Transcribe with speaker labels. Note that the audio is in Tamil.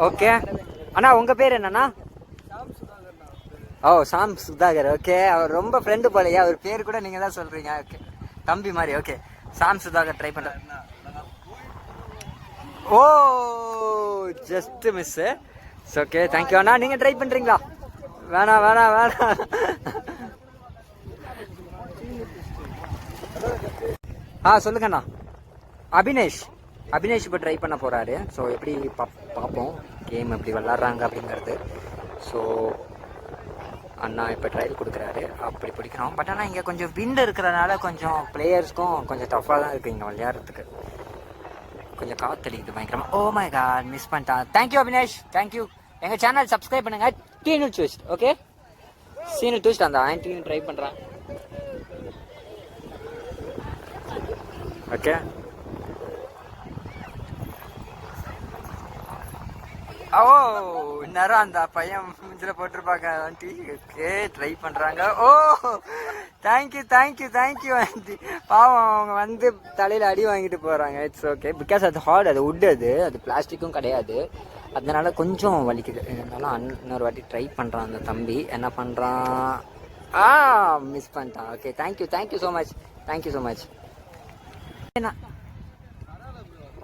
Speaker 1: ஓகே அண்ணா உங்கள் பேர் என்னண்ணா? ஓ சாம் சுதாகர். ஓகே அவர் ரொம்ப ஃப்ரெண்டு போலையா, அவர் பேர் கூட நீங்கள் தான் சொல்கிறீங்க. ஓகே தம்பி மாதிரி. ஓகே சாம் சுதாகர் ட்ரை பண்ணுறேன். Oh just miss. Okay thank you அண்ணா. நீங்கள் ட்ரை பண்ணுறீங்களா? வேணாம் வேணாம் வேணாம். சொல்லுங்கண்ணா. அபினேஷ் இப்போ ட்ரை பண்ண போகிறாரு. ஸோ எப்படி பார்ப்போம் கேம் எப்படி விளாட்றாங்க அப்படிங்கிறது. ஸோ அண்ணா இப்போ ட்ரையல் கொடுக்குறாரு. அப்படி பிடிக்கிறோம். பட் ஆனால் இங்கே கொஞ்சம் விண்டு இருக்கிறனால கொஞ்சம் பிளேயர்ஸ்க்கும் கொஞ்சம் டஃப்பாக தான் இருக்குது இங்கே விளையாடுறதுக்கு. கொஞ்சம் காத்தடிக்குது பயங்கரமாக. ஓ மை காட் மிஸ் பண்ணிட்டான். Thank you Abinesh, thank you. எங்கள் சேனல் சப்ஸ்கிரைப் பண்ணுங்கள். டீனு ட்விஸ்ட். ஓகே சீனு ட்விஸ்ட் அந்த ஆன்டின்னு ட்ரை பண்ணுறான். ஓகே ஓ நேரம் அந்த பையன் மூஞ்சில் போட்டிருப்பாங்க ஆண்டி. ஓகே ட்ரை பண்ணுறாங்க. ஓ தேங்க்யூ தேங்க்யூ தேங்க்யூ ஆண்டி. பாவம் அவங்க வந்து தலையில் அடி வாங்கிட்டு போகிறாங்க. இட்ஸ் ஓகே பிகாஸ் அது ஹார்ட், அது வுட், அது பிளாஸ்டிக்கும் கிடையாது. அதனால கொஞ்சம் வலிக்குது. இருந்தாலும் இன்னொரு வாட்டி ட்ரை பண்ணுறான் அந்த தம்பி. என்ன பண்ணுறான்? மிஸ் பண்ணிட்டான். Okay thank you so much. Thank you so much. என்ன